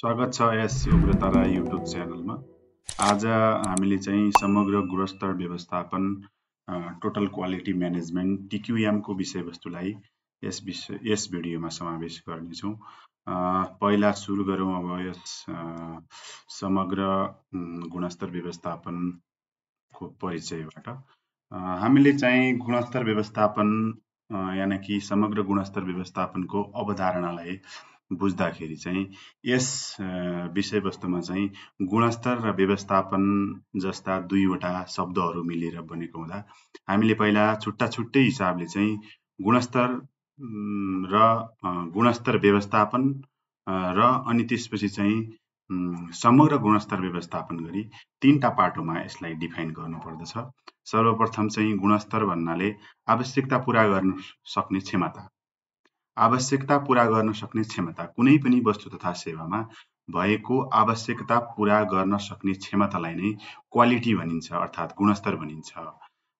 स्वागत छ यस उग्रतारा युट्युब च्यानलमा। आज हामीले चाहिँ समग्र गुणस्तर व्यवस्थापन टोटल क्वालिटी म्यानेजमेन्ट TQM को विषयवस्तुलाई यस भिडियोमा समावेश गर्नेछौँ। पहिला सुरु गरौँ अब यस समग्र गुणस्तर व्यवस्थापनको परिचयबाट। हामीले चाहिँ गुणस्तर व्यवस्थापन यानि कि समग्र गुणस्तर व्यवस्थापनको अवधारणालाई बुझ्दाखेरि चाहिँ यस विषयवस्तुमा चाहिँ गुणस्तर र व्यवस्थापन जस्ता दुईवटा शब्दहरू मिलेर बनेको हुँदा हामीले पहिला छुट्टै हिसाबले चाहिँ गुणस्तर र गुणस्तर व्यवस्थापन र अनि त्यसपछि चाहिँ समग्र गुणस्तर व्यवस्थापन गरी तीनटा पाटोमा यसलाई डिफाइन गर्नुपर्दछ। सर्वप्रथम चाहिँ गुणस्तर भन्नाले आवश्यकता पूरा गर्न सक्ने क्षमता। आवश्यकता पूरा गर्न सक्ने क्षमता कुनै पनि वस्तु तथा सेवामा भएको आवश्यकता पूरा गर्न सक्ने क्षमतालाई नै क्वालिटी भनिन्छ अर्थात् गुणस्तर भनिन्छ।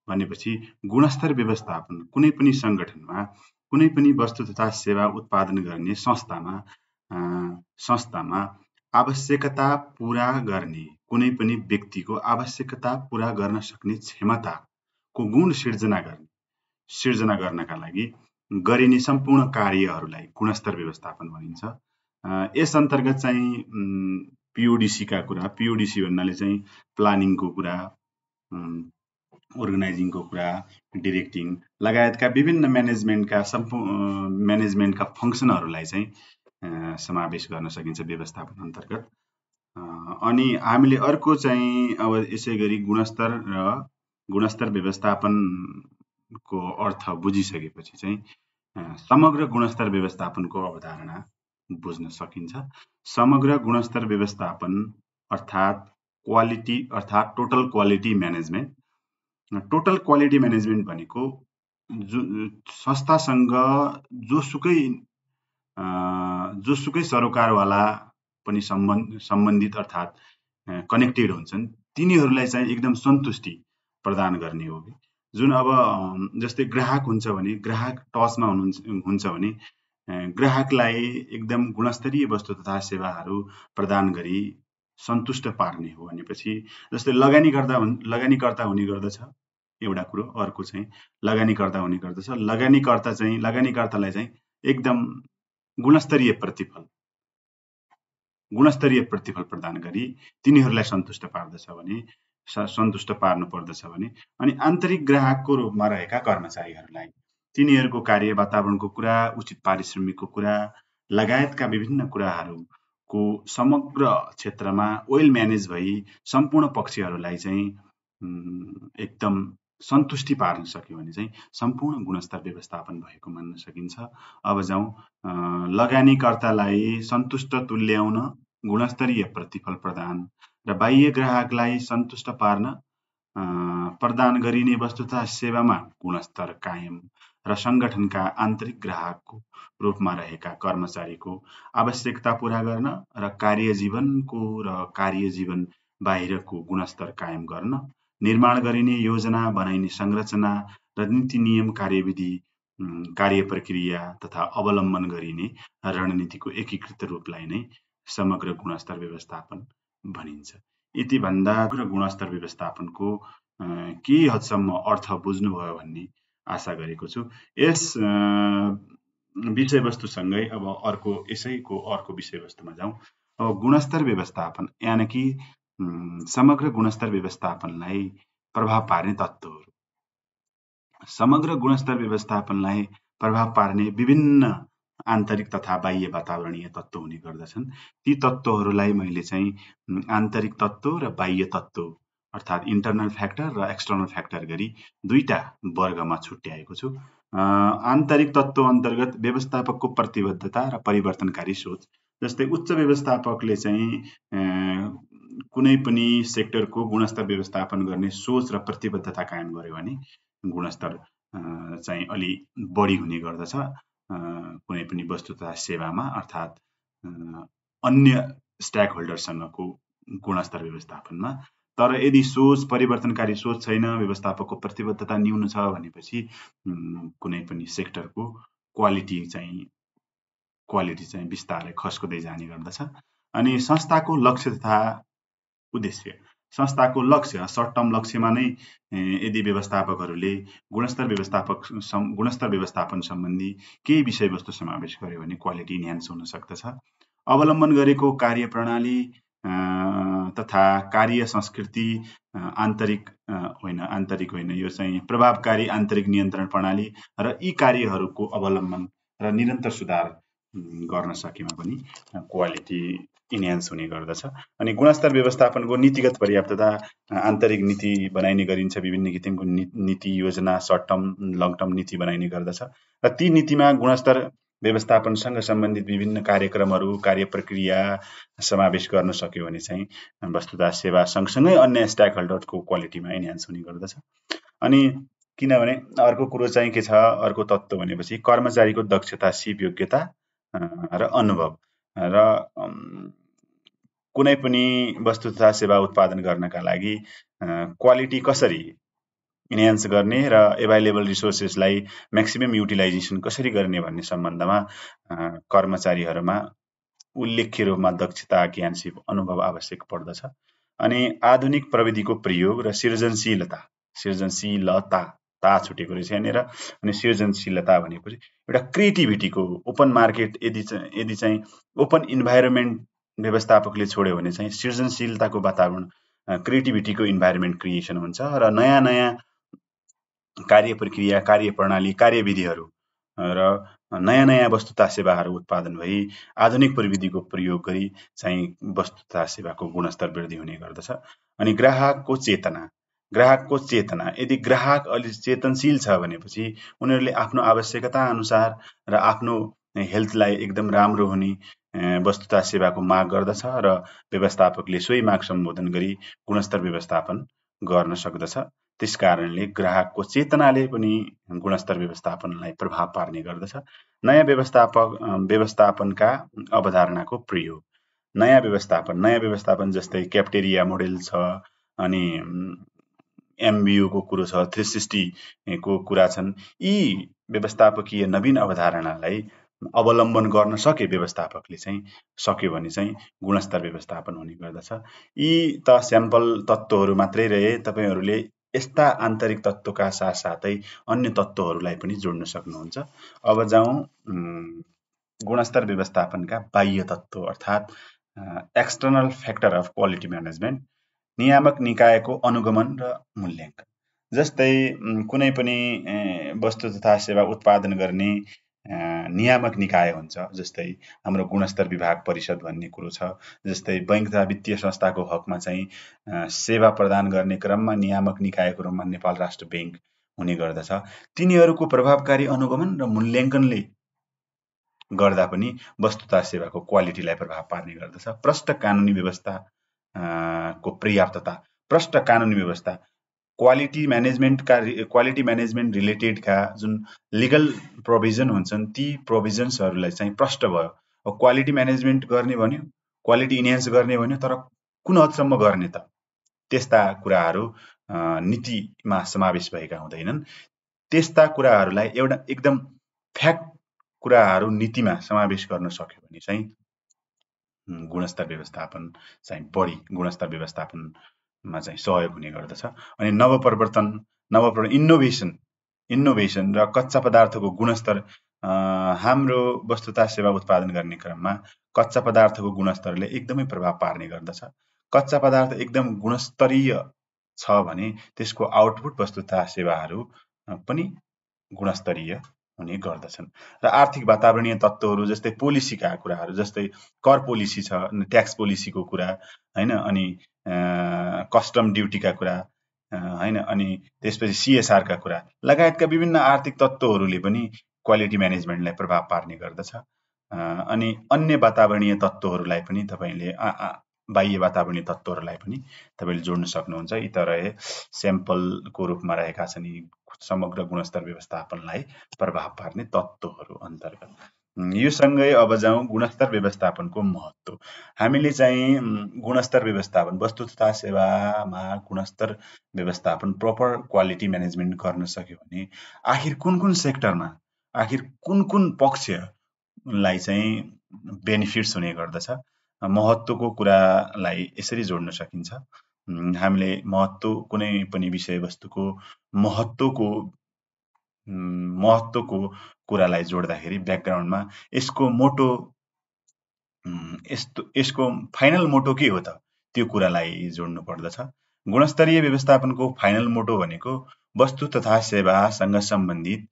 भनेपछि गुणस्तर व्यवस्थापन कुनै पनि संगठनमा कुनै पनि वस्तु तथा सेवा उत्पादन गर्ने संस्थामा आवश्यकता पूरा गर्ने कुनै पनि व्यक्तिको आवश्यकता पूरा गर्न सक्ने क्षमताको गुण सिर्जना गर्नका लागि गरिने सम्पूर्ण कार्यहरूलाई गुणस्तर व्यवस्थापन भनिन्छ। यस अन्तर्गत चाहिँ PODC का कुरा, PODC भन्नाले चाहिँ प्लानिङको कुरा, अर्गनाइजिङको कुरा, डिरेक्टिङ लगायतका विभिन्न म्यानेजमेन्टका फङ्सनहरूलाई चाहिँ समावेश गर्न सकिन्छ व्यवस्थापन अन्तर्गत। अनि हामीले अर्को चाहिँ अब यसै गरी गुणस्तर र गुणस्तर व्यवस्थापनको अर्थ बुझिसकेपछि चाहिँ समग्र गुणस्तर व्यवस्थापनको अवधारणा बुझ्न सकिन्छ। समग्र गुणस्तर व्यवस्थापन अर्थात् total quality management. Total quality management भनेको संस्थासँग जोसुकै सरोकारवाला पनि सम्बन्धित अर्थात् कनेक्टेड हुन्छन् तिनीहरूलाई चाहिँ एकदम सन्तुष्टि प्रदान गर्ने हो। जुन अब जस्तै ग्राहक हुन्छ भने ग्राहक टचमा हुन्छ भने ग्राहकलाई एकदम गुणस्तरीय वस्तु तथा सेवाहरू प्रदान गरी सन्तुष्ट पार्ने हो। भनेपछि जस्तै लगानीकर्ता हुने गर्दछ एउटा कुरो, अर्को चाहिँ लगानीकर्ता हुने गर्दछ। लगानीकर्तालाई चाहिँ एकदम गुणस्तरीय प्रतिफल प्रदान गरी तिनीहरूलाई सन्तुष्ट पार्नु पर्दछ भने अनि आन्तरिक ग्राहकको रूपमा रहेका कर्मचारीहरूलाई तिनीहरूको कार्य वातावरणको कुरा, उचित पारिश्रमिकको कुरा लगायतका विभिन्न कुराहरूको समग्र क्षेत्रमा वेल म्यानेज भई सम्पूर्ण पक्षहरूलाई चाहिँ एकदम सन्तुष्टि पार्न सक्यो भने चाहिँ सम्पूर्ण गुणस्तर व्यवस्थापन भएको मान्न सकिन्छ। अब जाउँ लगानीकर्तालाई सन्तुष्ट तुल्याउन गुणस्तरीय प्रतिफल प्रदान र बाह्य ग्राहकलाई सन्तुष्ट पार्न प्रदान गरिने वस्तु तथा सेवामा गुणस्तर कायम र संगठनका आन्तरिक ग्राहकको रूपमा रहेका कर्मचारीको आवश्यकता पूरा गर्न र कार्यजीवन बाहिरको गुणस्तर कायम गर्न निर्माण गरिने योजना बनाइने संरचना र नीति नियम कार्यविधि कार्य प्रक्रिया तथा अवलम्बन गरिने रणनीतिको एकीकृत रूपलाई नै समग्र गुणस्तर व्यवस्थापन भनिन्छ। यति भन्दा गुणस्तर व्यवस्थापनको केही हदसम्म अर्थ बुझ्नुभयो भन्ने आशा गरेको छु। यस विषयवस्तुसँगै अब यसैको अर्को विषयवस्तुमा जाउँ। अब गुणस्तर व्यवस्थापन यानि कि समग्र गुणस्तर व्यवस्थापनलाई प्रभाव पार्ने तत्त्वहरू। समग्र गुणस्तर व्यवस्थापनलाई प्रभाव पार्ने विभिन्न आन्तरिक तथा बाह्य वातावरणीय तत्त्व हुने गर्दछन्। ती तत्त्वहरूलाई मैले चाहिँ आन्तरिक तत्त्व र बाह्य तत्त्व अर्थात् इन्टर्नल फ्याक्टर र एक्सटर्नल फ्याक्टर गरी दुईटा वर्गमा छुट्याएको छु। आन्तरिक तत्त्व अन्तर्गत व्यवस्थापकको प्रतिबद्धता र परिवर्तनकारी सोच। जस्तै उच्च व्यवस्थापकले चाहिँ कुनै पनि सेक्टरको गुणस्तर व्यवस्थापन गर्ने सोच र प्रतिबद्धता कायम गर्यो भने गुणस्तर चाहिँ अलि बढी हुने गर्दछ कुनै पनि वस्तु तथा सेवामा अर्थात् अन्य स्टेक होल्डरसँगको गुणस्तर व्यवस्थापनमा। तर यदि परिवर्तनकारी सोच छैन, व्यवस्थापकको प्रतिबद्धता न्यून छ भनेपछि कुनै पनि सेक्टरको क्वालिटी चाहिँ बिस्तारै खस्कदै जाने गर्दछ अनि संस्थाको लक्ष्य तथा उद्देश्य, संस्थाको लक्ष्य सर्ट टर्म लक्ष्यमा नै यदि व्यवस्थापकहरूले गुणस्तर व्यवस्थापन सम्बन्धी केही विषयवस्तु समावेश गर्यो भने क्वालिटी इन्हान्स हुन सक्दछ। अवलम्बन गरेको कार्यप्रणाली तथा कार्य संस्कृति आन्तरिक होइन, यो चाहिँ प्रभावकारी आन्तरिक नियन्त्रण प्रणाली र यी कार्यहरूको अवलम्बन र निरन्तर सुधार गर्न सकेमा पनि क्वालिटी इन्हान्स हुने गर्दछ। अनि गुणस्तर व्यवस्थापनको नीतिगत पर्याप्तता, आन्तरिक नीति बनाइने गरिन्छ, विभिन्न किसिमको नीति योजना सर्ट टर्म लङ टर्म नीति बनाइने गर्दछ र ती नीतिमा गुणस्तर व्यवस्थापनसँग सम्बन्धित विभिन्न कार्यक्रमहरू, कार्य प्रक्रिया समावेश गर्न सक्यो भने चाहिँ वस्तुतः सेवा सँगसँगै अन्य स्टेक होल्डरको क्वालिटीमा इन्हान्स हुने गर्दछ। अनि किनभने अर्को कुरो चाहिँ के छ, अर्को तत्त्व भनेपछि कर्मचारीको दक्षता, सिप योग्यता र अनुभव र कुनै पनि वस्तु तथा सेवा उत्पादन गर्नका लागि क्वालिटी कसरी इन्हान्स गर्ने र एभाइलेबल रिसोर्सेसलाई म्याक्सिमम युटिलाइजेसन कसरी गर्ने भन्ने सम्बन्धमा कर्मचारीहरूमा उल्लेख्य रूपमा दक्षता, ज्ञान, सिप, अनुभव आवश्यक पर्दछ। अनि आधुनिक प्रविधिको प्रयोग र सृजनशीलता छुटेको रहेछ यहाँनिर। अनि सृजनशीलता भनेपछि एउटा क्रिएटिभिटीको ओपन मार्केट यदि चाहिँ ओपन इन्भाइरोमेन्ट व्यवस्थापकले छोड्यो भने चाहिँ सृजनशीलताको वातावरण, क्रिएटिभिटीको इन्भाइरोमेन्ट क्रिएसन हुन्छ र नयाँ नयाँ कार्य प्रक्रिया, कार्यप्रणाली, कार्यविधिहरू र नयाँ नयाँ वस्तु तथा सेवाहरू उत्पादन भई आधुनिक प्रविधिको प्रयोग गरी चाहिँ वस्तु तथा सेवाको गुणस्तर वृद्धि हुने गर्दछ। अनि ग्राहकको चेतना, यदि ग्राहक अलि चेतनशील छ भनेपछि उनीहरूले आफ्नो आवश्यकता अनुसार र आफ्नो हेल्थलाई एकदम राम्रो हुने वस्तु तथा सेवाको माग गर्दछ र व्यवस्थापकले सोही माग सम्बोधन गरी गुणस्तर व्यवस्थापन गर्न सक्दछ। त्यसकारणले ग्राहकको चेतनाले पनि गुणस्तर व्यवस्थापनलाई प्रभाव पार्ने गर्दछ। नयाँ व्यवस्थापनका अवधारणाको प्रयोग, नयाँ व्यवस्थापन जस्तै क्याप्टेरिया मोडेल छ, अनि एमबियुको कुरो छ, 360 को कुरा छन्। यी व्यवस्थापकीय नवीन अवधारणालाई अवलम्बन गर्न सके व्यवस्थापकले चाहिँ सक्यो भने चाहिँ गुणस्तर व्यवस्थापन हुने गर्दछ। यी त स्याम्पल तत्त्वहरू मात्रै रहे, तपाईहरूले यस्ता आन्तरिक तत्त्वका साथसाथै अन्य तत्त्वहरूलाई पनि जोड्न सक्नुहुन्छ। अब जाउँ गुणस्तर व्यवस्थापनका बाह्य तत्त्व अर्थात् external factor of quality management, नियामक निकायको अनुगमन र मूल्याङ्कन। जस्तै कुनै पनि वस्तु तथा सेवा उत्पादन गर्ने नियामक निकाय हुन्छ, जस्तै हाम्रो गुणस्तर विभाग परिषद भन्ने कुरो छ। जस्तै बैंक तथा वित्तीय संस्थाको हकमा चाहिँ सेवा प्रदान गर्ने क्रममा नियामक निकायको रूपमा नेपाल राष्ट्र बैंक हुने गर्दछ। तिनीहरूको प्रभावकारी अनुगमन र मूल्याङ्कनले गर्दा पनि वस्तु तथा सेवाको क्वालिटीलाई प्रभाव पार्ने गर्दछ। प्रष्ट कानुनी व्यवस्था को पर्याप्तता, प्रष्ट कानुनी व्यवस्था, क्वालिटी म्यानेजमेन्ट रिलेटेडका जुन लिगल प्रोभिजन हुन्छन् ती प्रोभिजन्सहरूलाई चाहिँ प्रष्ट भयो। अब क्वालिटी म्यानेजमेन्ट गर्ने भन्यो, क्वालिटी इन्हान्स गर्ने भन्यो, तर कुन हदसम्म गर्ने त, त्यस्ता कुराहरू नीतिमा समावेश भएका हुँदैनन्। त्यस्ता कुराहरूलाई एउटा एकदम फ्याक्ट कुराहरू नीतिमा समावेश गर्न सक्यो भने चाहिँ गुणस्तर व्यवस्थापन चाहिँ बढी गुणस्तर व्यवस्थापनमा चाहिँ सहयोग हुने गर्दछ। अनि नवप्रवर्तन, इनोभेसन र कच्चा पदार्थको गुणस्तर, हाम्रो वस्तु तथा सेवा उत्पादन गर्ने क्रममा कच्चा पदार्थको गुणस्तरले एकदमै प्रभाव पार्ने गर्दछ। कच्चा पदार्थ एकदम गुणस्तरीय छ भने त्यसको आउटपुट वस्तु तथा सेवाहरू पनि गुणस्तरीय हुने गर्दछन्। र आर्थिक वातावरणीय तत्त्वहरू जस्तै पोलिसीका कुराहरू, जस्तै कर पोलिसी छ, ट्याक्स पोलिसीको कुरा हैन, अनि कस्टम ड्युटीका कुरा हैन, अनि त्यसपछि सीएसआर का कुरा लगायतका विभिन्न आर्थिक तत्त्वहरूले पनि क्वालिटी म्यानेजमेन्टलाई प्रभाव पार्ने गर्दछ। अनि अन्य वातावरणीय तत्त्वहरूलाई पनि तपाईले बाह्य वातावरणीय तत्त्वहरूलाई पनि तपाईले जोड्न सक्नुहुन्छ। यी त रहे स्याम्पलको रूपमा रहेका छन् यी समग्र गुणस्तर व्यवस्थापनलाई प्रभाव पार्ने तत्त्वहरू अन्तर्गत। यो सँगै अब जाउँ गुणस्तर व्यवस्थापनको महत्त्व। हामीले चाहिँ गुणस्तर व्यवस्थापन, वस्तु तथा सेवामा गुणस्तर व्यवस्थापन, प्रपर क्वालिटी म्यानेजमेन्ट गर्न सक्यो भने आखिर कुन सेक्टरमा, आखिर कुन पक्षलाई चाहिँ बेनिफिट्स हुने गर्दछ महत्त्वको कुरालाई यसरी जोड्न सकिन्छ। हामीले कुनै पनि विषयवस्तुको महत्त्वको कुरालाई जोड्दाखेरि ब्याकग्राउन्डमा यसको फाइनल मोटो के हो त, त्यो कुरालाई जोड्नु पर्दछ। गुणस्तरीय व्यवस्थापनको फाइनल मोटो भनेको वस्तु तथा सेवासँग सम्बन्धित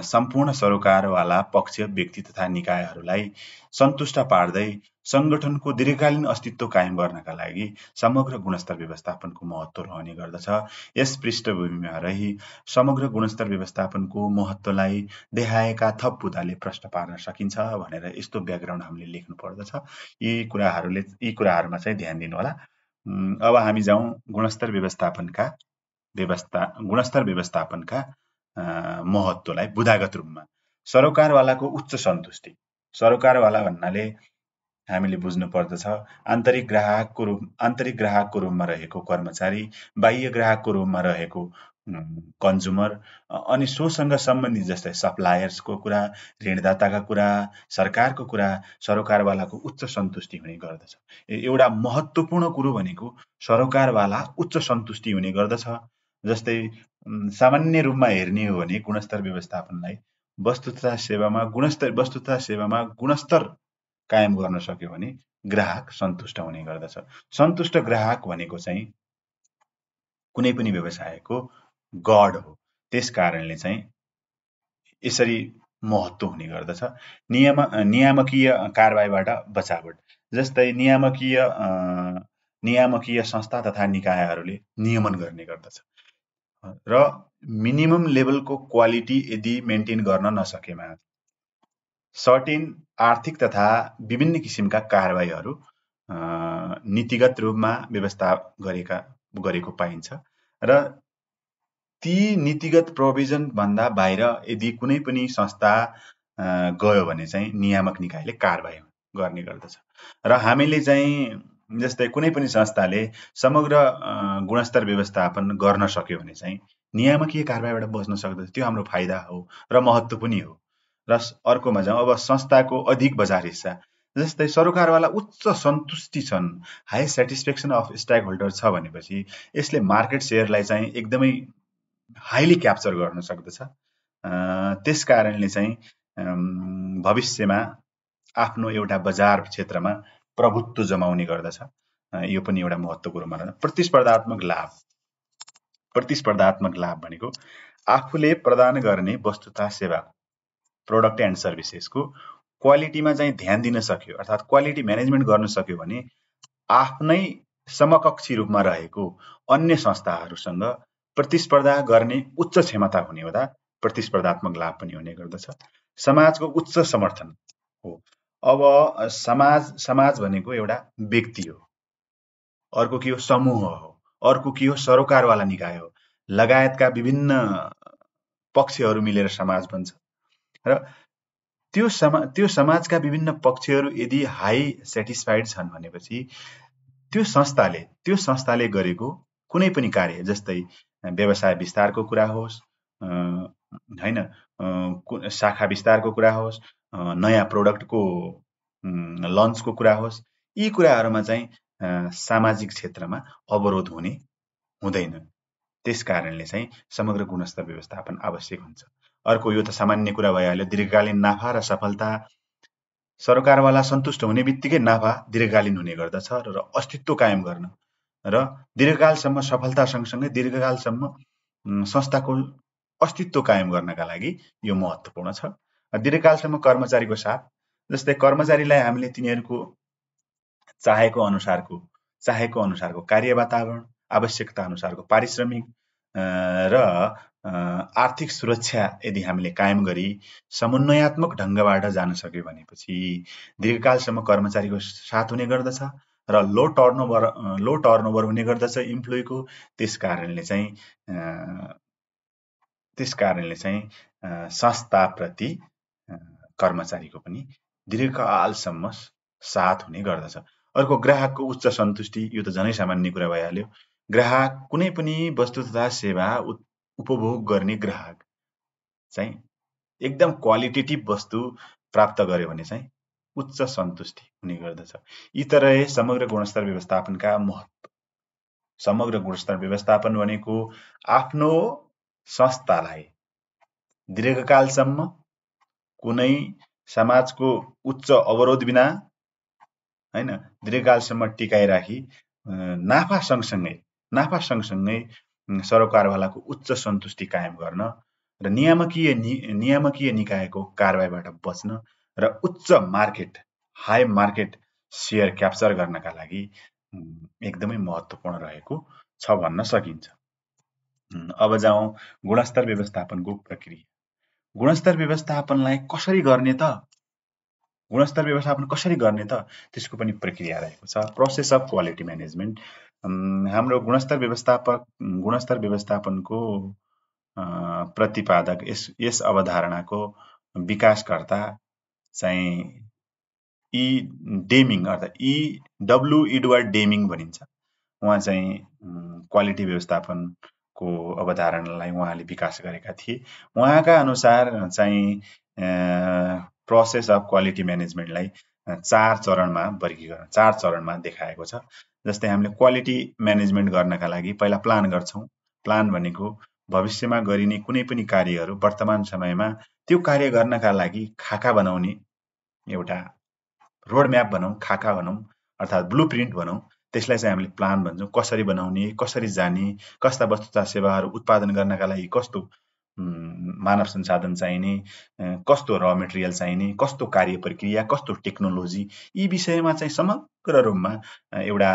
सम्पूर्ण सरोकारवाला पक्ष, व्यक्ति तथा निकायहरूलाई सन्तुष्ट पार्दै संगठनको दीर्घकालीन अस्तित्व कायम गर्नका लागि समग्र गुणस्तर व्यवस्थापनको महत्त्व रहने गर्दछ। यस पृष्ठभूमिमा रही समग्र गुणस्तर व्यवस्थापनको महत्त्वलाई देखाएका थप बुँदाले प्रश्न पार्न सकिन्छ भनेर यस्तो ब्याकग्राउन्ड हामीले लेख्नु पर्दछ। यी कुराहरूमा चाहिँ ध्यान दिनु होला। अब हामी जाउँ गुणस्तर व्यवस्थापनका महत्त्वलाई बुँदागत रूपमा। सरोकारवालाको उच्च सन्तुष्टि। सरोकारवाला भन्नाले हामीले बुझ्नु पर्दछ आन्तरिक ग्राहकको रूपमा रहेको कर्मचारी, बाह्य ग्राहकको रूपमा रहेको कन्ज्युमर अनि सोसँग सम्बन्धित जस्तै सप्लायर्सको कुरा, ऋणदाताका कुरा, सरकारको कुरा, सरोकारवालाको उच्च सन्तुष्टि हुने गर्दछ। एउटा महत्त्वपूर्ण कुरो भनेको सरोकारवाला उच्च सन्तुष्टि हुने गर्दछ। जस्तै सामान्य रूपमा हेर्ने हो भने गुणस्तर व्यवस्थापनलाई वस्तु तथा सेवामा गुणस्तर कायम गर्न सक्यो भने ग्राहक सन्तुष्ट हुने गर्दछ। सन्तुष्ट ग्राहक भनेको चाहिँ कुनै पनि व्यवसायको गढ हो। त्यस कारणले चाहिँ यसरी महत्त्व हुने गर्दछ। नियामकीय कारबाहीबाट बचावट। जस्तै नियामकीय संस्था तथा निकायहरूले नियमन गर्ने गर्दछ र मिनिमम लेभलको क्वालिटी यदि मेन्टेन गर्न नसकेमा सर्टेन आर्थिक तथा विभिन्न किसिमका कारबाहीहरू नीतिगत रूपमा व्यवस्था गरेको पाइन्छ र ती नीतिगत प्रोभिजन भन्दा बाहिर यदि कुनै पनि संस्था गयो भने चाहिँ नियामक निकायले कारबाही गर्ने गर्दछ। र हामीले चाहिँ जस्तै कुनै पनि संस्थाले समग्र गुणस्तर व्यवस्थापन गर्न सक्यो भने चाहिँ नियामकीय कारबाहीबाट बच्न सक्दछ। त्यो हाम्रो फाइदा हो र महत्त्व पनि हो। र अर्कोमा जाउँ, अब संस्थाको अधिक बजार हिस्सा। जस्तै सरोकारवाला उच्च सन्तुष्टि छन्, हाई सेटिस्फेक्सन अफ स्टेक होल्डर छ भनेपछि यसले मार्केट सेयरलाई चाहिँ एकदमै हाइली क्याप्चर गर्न सक्दछ। त्यस कारणले चाहिँ भविष्यमा आफ्नो एउटा बजार क्षेत्रमा प्रभुत्व जमाउने गर्दछ। यो पनि एउटा महत्त्वपूर्ण मानदण्ड। प्रतिस्पर्धात्मक लाभ भनेको आफूले प्रदान गर्ने वस्तु तथा सेवाको प्रोडक्ट एन्ड सर्भिसेसको क्वालिटीमा चाहिँ ध्यान दिन सक्यो, अर्थात् क्वालिटी म्यानेजमेन्ट गर्न सक्यो भने आफ्नै समकक्षी रूपमा रहेको अन्य संस्थाहरूसँग प्रतिस्पर्धा गर्ने उच्च क्षमता हुने हुँदा प्रतिस्पर्धात्मक लाभ पनि हुने गर्दछ। समाजको उच्च समर्थन हो। अब समाज भनेको एउटा व्यक्ति हो, अर्को के हो समूह हो, अर्को के हो सरोकारवाला निकाय हो, लगायतका विभिन्न पक्षहरू मिलेर समाज बन्छ। र त्यो समाजका विभिन्न पक्षहरू यदि हाई सेटिस्फाइड छन् भनेपछि त्यो संस्थाले गरेको कुनै पनि कार्य, जस्तै व्यवसाय विस्तारको कुरा होस्, हैन, शाखा विस्तारको कुरा होस्, नयाँ प्रोडक्टको लन्चको कुरा होस्, यी कुराहरूमा चाहिँ सामाजिक क्षेत्रमा अवरोध हुँदैन। त्यस कारणले चाहिँ समग्र गुणस्तर व्यवस्थापन आवश्यक हुन्छ। अर्को यो त सामान्य कुरा भइहाल्यो। दीर्घकालीन नाफा र सफलता। सरोकारवाला सन्तुष्ट हुने बित्तिकै नाफा दीर्घकालीन हुने गर्दछ र अस्तित्व कायम गर्न र दीर्घकालसम्म सफलता सँगसँगै दीर्घकालसम्म संस्थाको अस्तित्व कायम गर्नका लागि यो महत्त्वपूर्ण छ। दीर्घकालसम्म कर्मचारीको साथ, जस्तै कर्मचारीलाई हामीले तिनीहरूको चाहेको अनुसारको कार्य वातावरण, आवश्यकता अनुसारको पारिश्रमिक र आर्थिक सुरक्षा यदि हामीले कायम गरी समन्वयात्मक ढङ्गबाट जान सक्यो भनेपछि दीर्घकालसम्म कर्मचारीको साथ हुने गर्दछ र लो टर्नओभर हुने गर्दछ इम्प्लोइको। त्यस कारणले चाहिँ संस्थाप्रति कर्मचारीको पनि दीर्घकालसम्म साथ हुने गर्दछ। अर्को ग्राहकको उच्च सन्तुष्टि। यो त झनै सामान्य कुरा भइहाल्यो। ग्राहक कुनै पनि वस्तु तथा सेवा उपभोग गर्ने ग्राहक चाहिँ एकदम क्वालिटेटिभ वस्तु प्राप्त गर्यो भने चाहिँ उच्च सन्तुष्टि हुने गर्दछ। यी त रहे समग्र गुणस्तर व्यवस्थापनका महत्त्व। समग्र गुणस्तर व्यवस्थापन भनेको आफ्नो संस्थालाई दीर्घकालसम्म कुनै समाजको उच्च अवरोध बिना हैन दीर्घकालसम्म टिकाइराखी नाफा सँगसँगै सरोकारवालाको उच्च सन्तुष्टि कायम गर्न र नियामकीय निकायको कारबाहीबाट बच्न र उच्च market high market share capture गर्नका लागि एकदमै महत्त्वपूर्ण रहेको छ भन्न सकिन्छ। अब जाउँ गुणस्तर व्यवस्थापनको प्रक्रिया। गुणस्तर व्यवस्थापनलाई कसरी गर्ने त? गुणस्तर व्यवस्थापन कसरी गर्ने त? त्यसको पनि प्रक्रिया रहेको छ। Process of quality management. हाम्रो गुणस्तर व्यवस्थापनको प्रतिपादक यस अवधारणाको विकासकर्ता चाहिँ डब्ल्यू एडवर्ड डेमिङ भनिन्छ। उहाँ चाहिँ क्वालिटी व्यवस्थापनको अवधारणालाई उहाँले विकास गरेका थिए। उहाँका अनुसार चाहिँ प्रोसेस अफ क्वालिटी म्यानेजमेन्टलाई 4 चरणमा देखाएको छ। जस्तै हामीले क्वालिटी म्यानेजमेन्ट गर्नका लागि पहिला प्लान गर्छौँ। प्लान भनेको भविष्यमा गरिने कुनै पनि कार्यहरू वर्तमान समयमा त्यो कार्य गर्नका लागि खाका बनाउने एउटा रोडम्याप भनौँ, खाका भनौँ, अर्थात् ब्लुप्रिन्ट भनौँ। त्यसलाई चाहिँ हामीले प्लान भन्छौँ। कसरी बनाउने, कसरी जाने, कस्ता वस्तु तथा सेवाहरू उत्पादन गर्नका लागि कस्तो मानव संसाधन चाहिने, कस्तो र मेटेरियल चाहिने, कस्तो कार्य प्रक्रिया, कस्तो टेक्नोलोजी, यी विषयमा चाहिँ समग्र रूपमा एउटा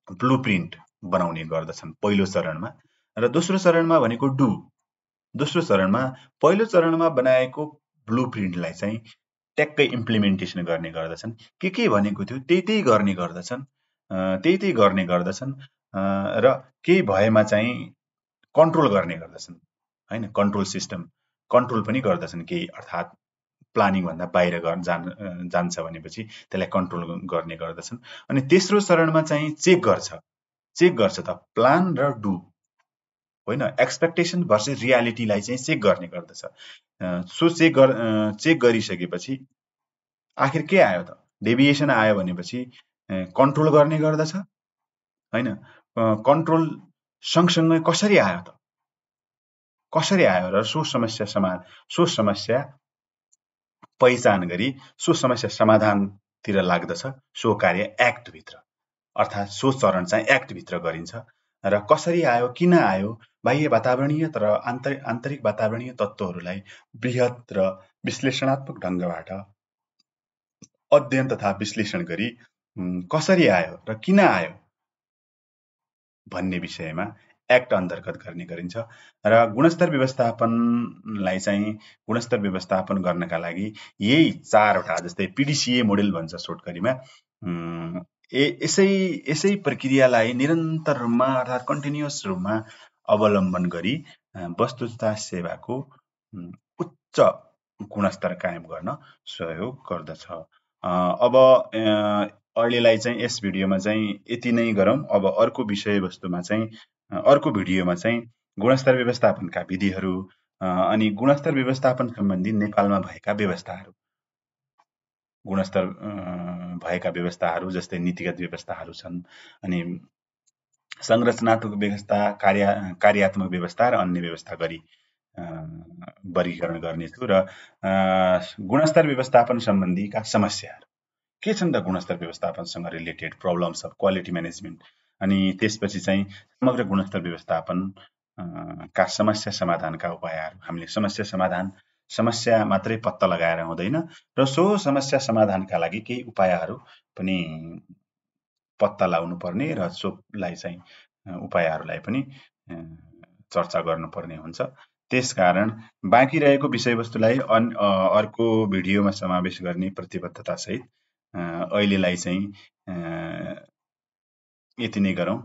ब्लुप्रिन्ट बनाउने गर्दछन् पहिलो चरणमा। र दोस्रो चरणमा भनेको दोस्रो चरणमा पहिलो चरणमा बनाएको ब्लुप्रिन्टलाई चाहिँ ट्याक्कै इम्प्लिमेन्टेसन गर्ने गर्दछन्। के भनेको थियो त्यही गर्ने गर्दछन् र केही भएमा चाहिँ कन्ट्रोल गर्ने गर्दछन् हैन। कन्ट्रोल सिस्टम कन्ट्रोल पनि गर्दछन् केही, अर्थात् प्लानिङ भन्दा बाहिर जान्छ भनेपछि त्यसलाई कन्ट्रोल गर्ने गर्दछन्। अनि तेस्रो चरणमा चाहिँ चेक गर्छ त प्लान र डु होइन, एक्सपेक्टेसन भर्सेस रियालिटीलाई चाहिँ चेक गर्ने गर्दछ। सो चेक गरिसकेपछि आखिर के आयो त? डेभिएसन आयो भनेपछि कन्ट्रोल गर्ने गर्दछ हैन। कन्ट्रोल सँगसँगै कसरी आयो र सो समस्या पहिचान गरी सो समस्या समाधानतिर लाग्दछ। सो कार्य एक्टभित्र, अर्थात् सो चरण चाहिँ एक्टभित्र गरिन्छ। र कसरी आयो, किन आयो, बाह्य वातावरणीय र आन्तरिक वातावरणीय तत्त्वहरूलाई बृहत र विश्लेषणात्मक ढङ्गबाट अध्ययन तथा विश्लेषण गरी कसरी आयो र किन आयो भन्ने विषयमा एक्ट अन्तर्गत गर्ने गरिन्छ। र गुणस्तर व्यवस्थापनलाई चाहिँ गुणस्तर व्यवस्थापन गर्नका लागि यही 4वटा, जस्तै PDCA मोडेल भन्छ सर्टकरीमा, यसै प्रक्रियालाई निरन्तर रूपमा अर्थात् कन्टिन्युअस रूपमा अवलम्बन गरी वस्तु तथा सेवाको उच्च गुणस्तर कायम गर्न सहयोग गर्दछ। अब अहिलेलाई चाहिँ यस भिडियोमा चाहिँ यति नै गरौँ। अब अर्को विषयवस्तुमा चाहिँ अर्को भिडियोमा चाहिँ गुणस्तर व्यवस्थापनका विधिहरू अनि गुणस्तर व्यवस्थापन सम्बन्धी नेपालमा भएका व्यवस्थाहरू जस्तै नीतिगत व्यवस्थाहरू छन्, अनि संरचनात्मक व्यवस्था, कार्यात्मक व्यवस्था र अन्य व्यवस्था गरी वर्गीकरण गर्नेछु। र गुणस्तर व्यवस्थापन सम्बन्धीका समस्याहरू के छन् त? गुणस्तर व्यवस्थापनसँग related problems of quality management, अनि त्यसपछि चाहिँ समग्र गुणस्तर व्यवस्थापन का समस्या समाधानका उपायहरू। हामीले समस्या मात्रै पत्ता लगाएर हुँदैन, र सो समस्या समाधानका लागि केही उपायहरू पनि पत्ता लगाउनु पर्ने र सोलाई चाहिँ उपायहरूलाई पनि चर्चा गर्नुपर्ने हुन्छ। त्यसकारण बाँकी रहेको विषयवस्तुलाई अर्को भिडियोमा समावेश गर्ने प्रतिबद्धता सहित अहिलेलाई चाहिँ यति नै गरौँ।